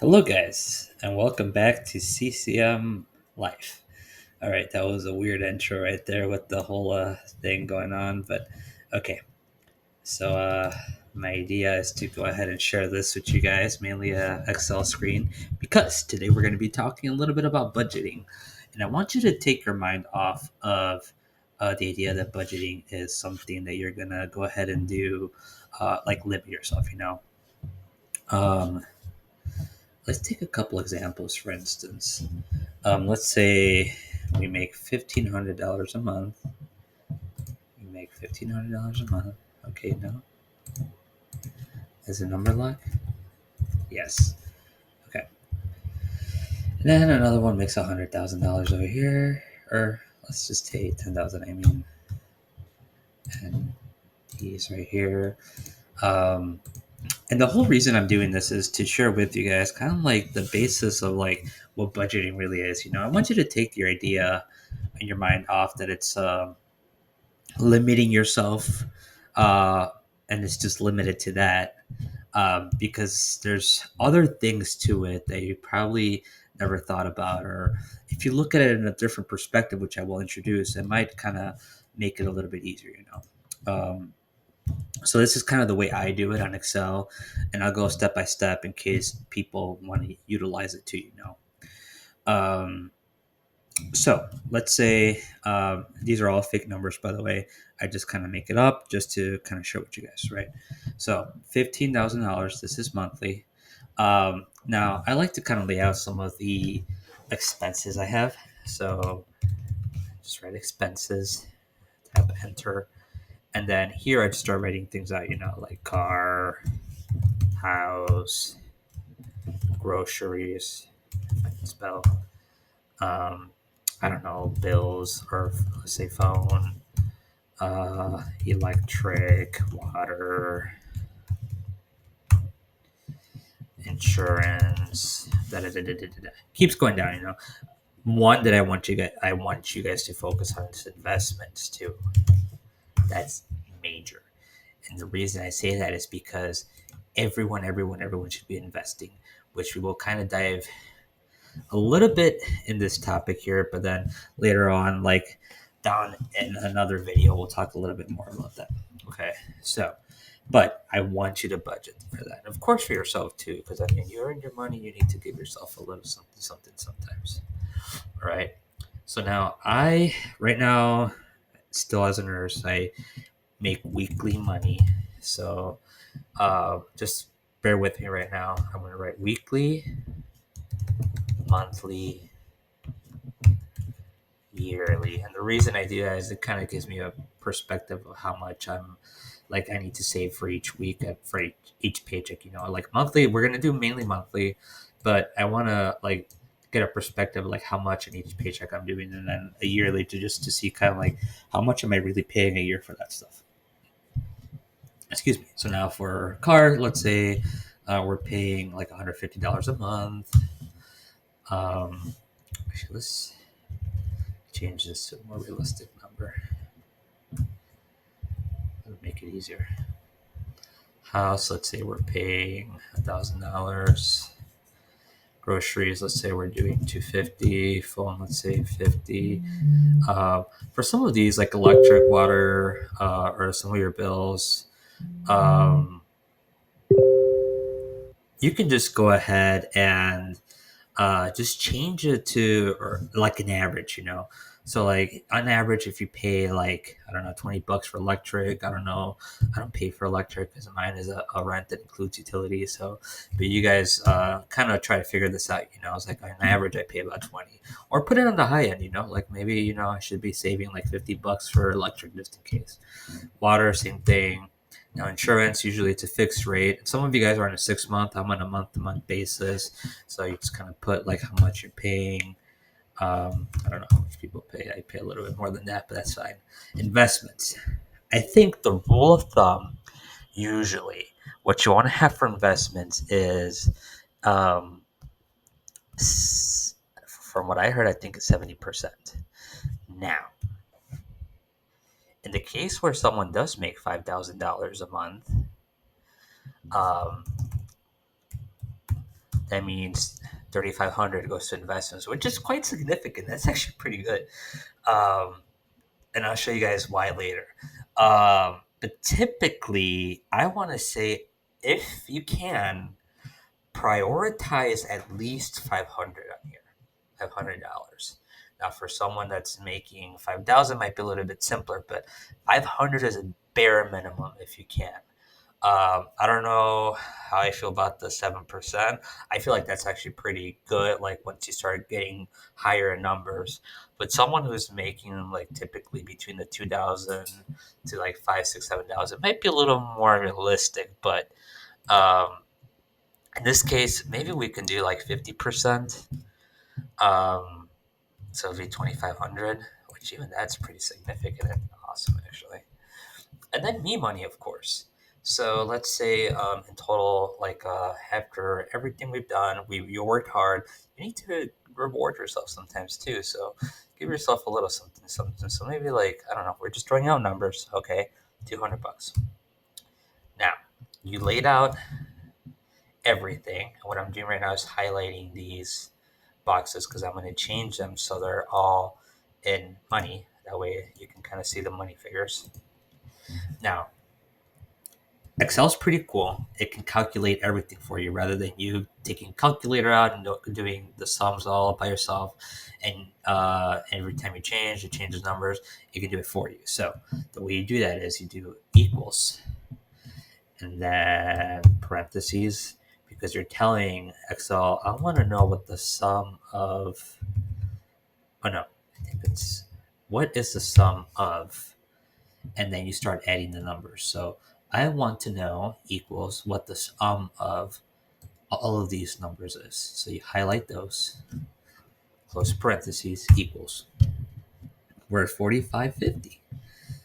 Hello, guys, and welcome back to CCM Life. All right, that was a weird intro right there with the whole thing going on, but okay. So, my idea is to go ahead and share this with you guys, mainly a Excel screen, because today we're going to be talking a little bit about budgeting, and I want you to take your mind off of the idea that budgeting is something that you're going to go ahead and do, like limit yourself. Um, let's take a couple examples. For instance, let's say we make $1,500 a month. We make $1,500 a month. Okay, no, is the number lock? Yes. Okay, and then another one makes $100,000 over here, or let's just take 10,000. I mean, and these right here. Um, and the whole reason I'm doing this is to share with you guys kind of like the basis of like what budgeting really is. I want you to take your idea in your mind off that it's limiting yourself, uh, and it's just limited to that, because there's other things to it that you probably never thought about, or if you look at it in a different perspective, which I will introduce, it might kind of make it a little bit easier. So this is kind of the way I do it on Excel, and I'll go step by step in case people want to utilize it too. Um, So let's say these are all fake numbers, by the way. I just kind of make it up just to kind of show it to you guys, right? So $15,000. This is monthly. Now I like to kind of lay out some of the expenses I have. So just write expenses, tap enter, and then here I just start writing things out. Like car, house, groceries. If I can spell. Um, I don't know, bills, or let's say phone, electric, water, insurance. Keeps going down. One that I want you guys to focus on is investments too. That's major. And the reason I say that is because everyone should be investing, which we will kind of dive a little bit in this topic here, but then later on, like down in another video, we'll talk a little bit more about that. Okay, so, but I want you to budget for that, of course, for yourself too, because I mean, you earn your money, you need to give yourself a little something, something sometimes. All right. So now, right now, still as a nurse, I make weekly money. So, just bear with me right now. I'm going to write weekly, monthly, yearly. And the reason I do that is it kind of gives me a perspective of how much I need to save for each week, for each paycheck. Like monthly, we're gonna do mainly monthly, but I want to like get a perspective of like how much in each paycheck I'm doing, and then a yearly to see kind of like how much am I really paying a year for that stuff. Excuse me. So now for car, let's say we're paying like $150 a month. Actually, let's change this to a more realistic number. It'll make it easier. House, let's say we're paying $1,000. Groceries, let's say we're doing 250. Phone, let's say 50. For some of these, like electric, water, or some of your bills, um, you can just go ahead and just change it to or like an average. So like on average, if you pay like I don't know $20 for electric, I don't know, I don't pay for electric because mine is a rent that includes utilities. So, but you guys kind of try to figure this out. It's like on average I pay about 20, or put it on the high end. Like maybe I should be saving like $50 for electric just in case. Water, same thing. Now, insurance, usually it's a fixed rate. Some of you guys are on a 6 month. I'm on a month to month basis. So you just kind of put like how much you're paying. I don't know how much people pay. I pay a little bit more than that, but that's fine. Investments. I think the rule of thumb, usually, what you want to have for investments is, um, from what I heard, I think it's 70%. Now, in the case where someone does make $5,000 a month, um, that means 3,500 goes to investments, which is quite significant. That's actually pretty good. Um, and I'll show you guys why later. But typically, I want to say if you can prioritize at least 500 on here, $500. Now, for someone that's making 5,000, might be a little bit simpler, but 500 is a bare minimum if you can. I don't know how I feel about the 7%. I feel like that's actually pretty good. Like once you start getting higher numbers, but someone who's making like typically between the 2,000 to like 5, 6, 7,000 might be a little more realistic. But um, in this case, maybe we can do like 50%. Um, so it'd be 2,500, which even that's pretty significant and awesome actually. And then me money, of course. So let's say in total, like after everything we've done, you worked hard. You need to reward yourself sometimes too. So give yourself a little something, something. So maybe like I don't know. We're just throwing out numbers. Okay, $200. Now you laid out everything. And what I'm doing right now is highlighting these boxes because I'm going to change them so they're all in money. That way you can kind of see the money figures. Now Excel's pretty cool. It can calculate everything for you rather than you taking a calculator out and doing the sums all by yourself. And every time you change, it changes numbers. It can do it for you. So the way you do that is you do equals and then parentheses because you're telling Excel, I want to know what the sum of. Oh no, I think it's what is the sum of, and then you start adding the numbers. So I want to know equals what the sum of all of these numbers is. So you highlight those, close parentheses, equals. We're at 45.50.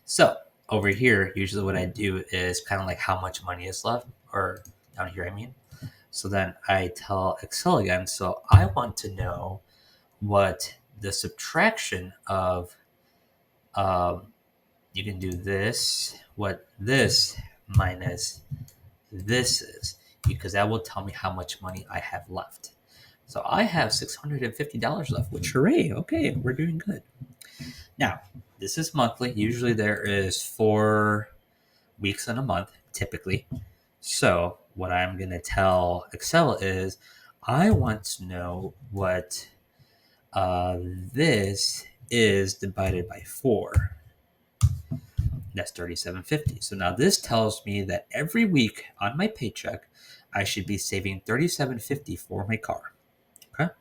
So over here, usually what I do is kind of like how much money is left, or down here, I mean. So then I tell Excel again, so I want to know what the subtraction of, you can do this, what this minus this is, because that will tell me how much money I have left. So I have $650 left, which hooray, okay, we're doing good. Now, this is monthly. Usually there is 4 weeks in a month, typically. So what I'm going to tell Excel is I want to know what this is divided by 4. That's 37.50. So now this tells me that every week on my paycheck, I should be saving 37.50 for my car. Okay.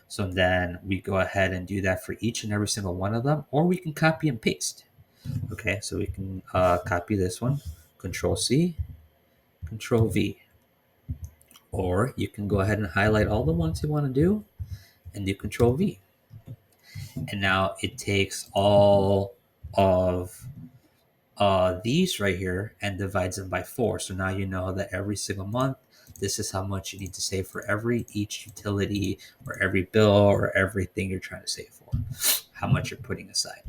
So then we go ahead and do that for each and every single one of them, or we can copy and paste. Okay, so we can copy this one, Control C, Control V. Or you can go ahead and highlight all the ones you want to do and do Control V. And now it takes all of these right here and divides them by 4. So now you know that every single month, this is how much you need to save for each utility or every bill or everything you're trying to save for, how much you're putting aside.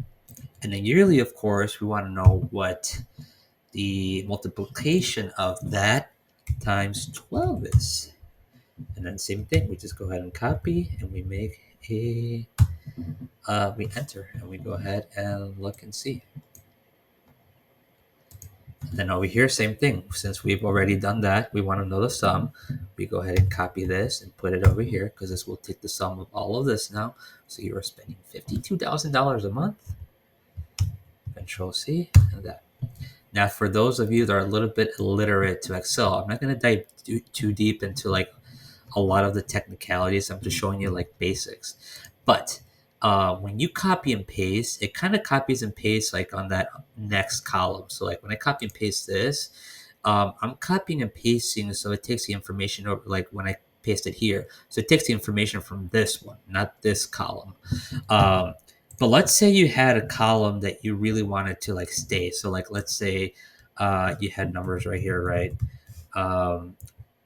And then yearly, of course, we want to know what the multiplication of that times 12 is. And then same thing, we just go ahead and copy and we make a, we enter and we go ahead and look and see. Then over here, same thing. Since we've already done that, we want to know the sum. We go ahead and copy this and put it over here because this will take the sum of all of this now. So you are spending $52,000 a month. Control C and that. Now, for those of you that are a little bit illiterate to Excel, I'm not going to dive too deep into like a lot of the technicalities. I'm just showing you like basics. But when you copy and paste, it kind of copies and pastes like on that next column. So like when I copy and paste this, I'm copying and pasting. So it takes the information over, like when I paste it here. So it takes the information from this one, not this column. But let's say you had a column that you really wanted to like stay. So like let's say you had numbers right here, right? But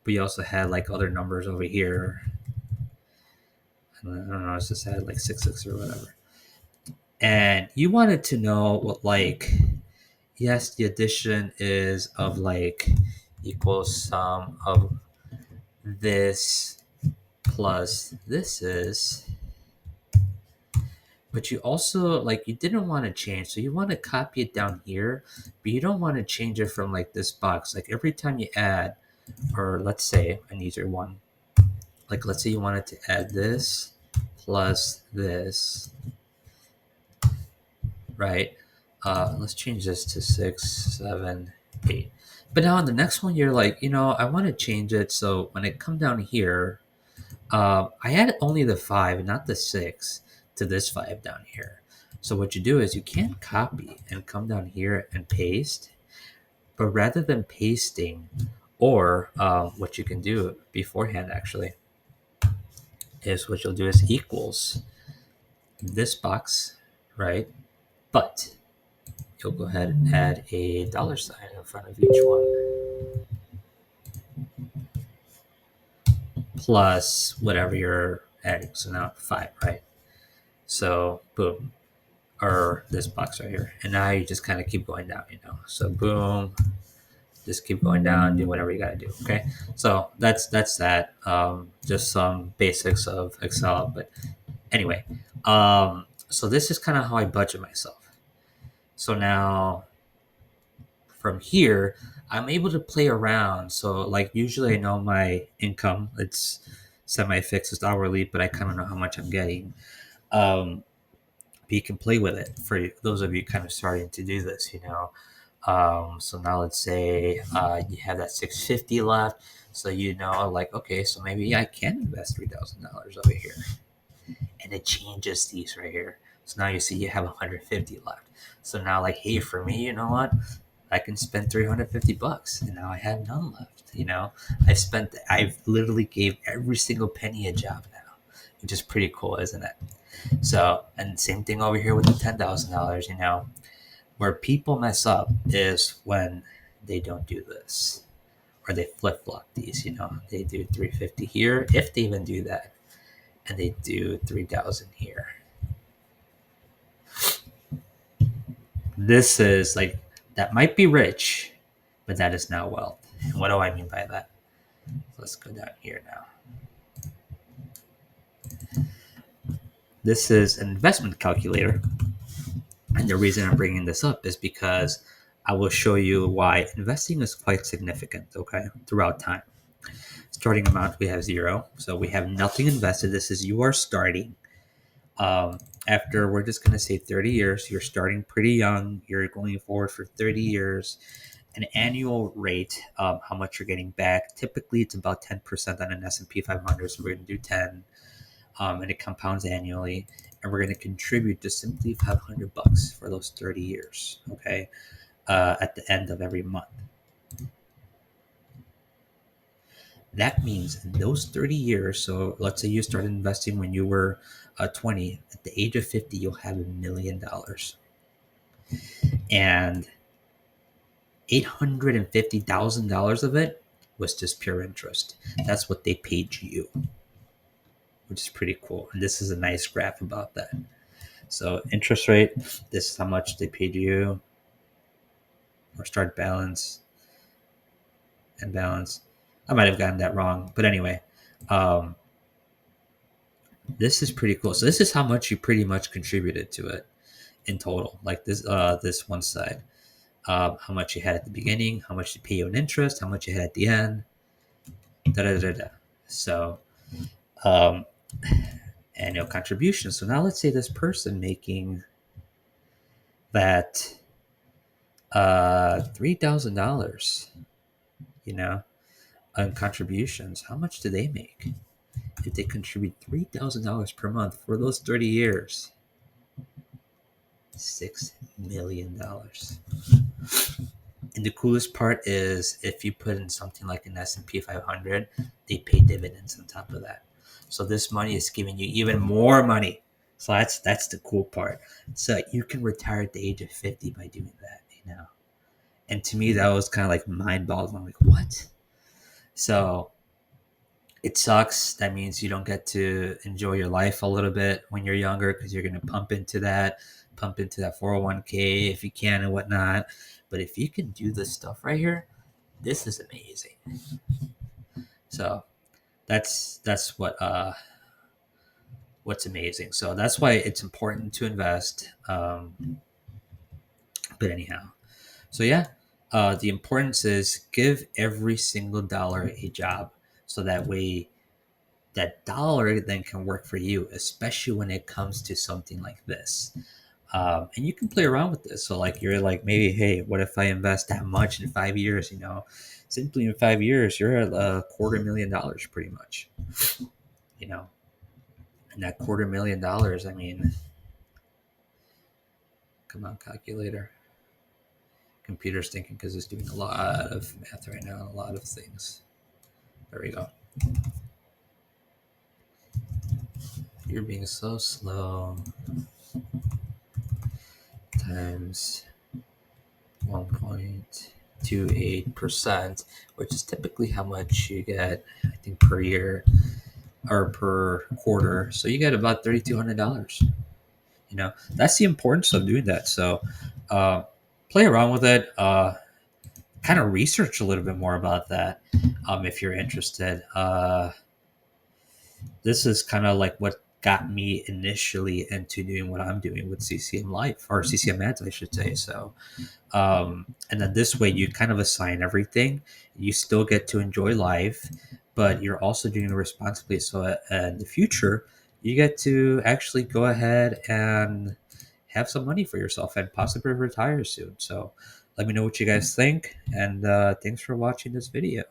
you also had like other numbers over here. I don't know, it's just had like 6 or whatever. And you wanted to know what like, yes, the addition is of like equals sum of this plus this is, but you also like you didn't want to change, so you want to copy it down here, but you don't want to change it from like this box. Like every time you add, or let's say an easier one, like let's say you wanted to add this plus this, right? Let's change this to 6, 7, 8. But now on the next one, you're like, I want to change it. So when I come down here, I add only the 5, not the 6, to this 5 down here. So what you do is you can't copy and come down here and paste, but rather than pasting, or what you can do beforehand actually, is what you'll do is equals this box, right? But you'll go ahead and add a dollar sign in front of each one, plus whatever you're adding. So now 5, right? So boom, or this box right here. And now you just kind of keep going down. So boom, just keep going down, do whatever you gotta do. Okay. So that's that. Just some basics of Excel. But anyway, so this is kind of how I budget myself. So now from here, I'm able to play around. So like usually I know my income, it's semi-fixed, it's hourly, but I kind of know how much I'm getting. But you can play with it for those of you kind of starting to do this. So now let's say you have that 650 left. So like, okay, so maybe I can invest $3,000 over here, and it changes these right here. So now you see you have 150 left. So now, like, hey, for me, you know what? I can spend $350, and now I have none left. I've literally gave every single penny a job now, which is pretty cool, isn't it? So, and same thing over here with the $10,000. Where people mess up is when they don't do this, or they flip flop these. They do 350 here, if they even do that, and they do 3,000 here. This is like, that might be rich, but that is not wealth. And what do I mean by that? Let's go down here now. This is an investment calculator. And the reason I'm bringing this up is because I will show you why investing is quite significant, okay, throughout time. Starting amount, we have 0. So we have nothing invested. This is you are starting. After, we're just going to say 30 years, you're starting pretty young. You're going forward for 30 years. An annual rate, how much you're getting back. Typically, it's about 10% on an S&P 500. So we're going to do 10, and it compounds annually. And we're going to contribute just simply $500 for those 30 years. Okay, at the end of every month. That means in those 30 years, so let's say you started investing when you were 20, at the age of 50, you'll have $1 million. And $850,000 of it was just pure interest. That's what they paid you, which is pretty cool. And this is a nice graph about that. So interest rate, this is how much they paid you, or start balance and balance. I might have gotten that wrong, but anyway, this is pretty cool. So this is how much you pretty much contributed to it in total. Like this one side, how much you had at the beginning, how much you pay you in interest, how much you had at the end. Da da da da. So, annual contribution. So now let's say this person making that $3,000, on contributions. How much do they make if they contribute $3,000 per month for those 30 years? $6 million. And the coolest part is, if you put in something like an S&P 500, they pay dividends on top of that. So this money is giving you even more money. So that's the cool part. So you can retire at the age of 50 by doing that. And to me, that was kind of like mind-boggling. I'm like, what? So it sucks. That means you don't get to enjoy your life a little bit when you're younger, because you're going to pump into that 401k if you can and whatnot. But if you can do this stuff right here, this is amazing. So that's what's amazing. So that's why it's important to invest. But anyhow, so yeah, the importance is give every single dollar a job, so that way that dollar then can work for you, especially when it comes to something like this. And you can play around with this. So like you're like maybe, hey, what if I invest that much in 5 years? Simply in 5 years, you're at $250,000 pretty much. You know, and that $250,000. I mean, come on, calculator. Computer's thinking because it's doing a lot of math right now, a lot of things. There we go. You're being so slow. Times 1.28%, which is typically how much you get, I think, per year or per quarter. So you get about $3,200. That's the importance of doing that. So play around with it. Kind of research a little bit more about that if you're interested. This is kind of like what got me initially into doing what I'm doing with CCM Life, or CCM Ads, I should say. So, and then this way you kind of assign everything. You still get to enjoy life, but you're also doing it responsibly. So, in the future, you get to actually go ahead and have some money for yourself and possibly retire soon. So, let me know what you guys think, and thanks for watching this video.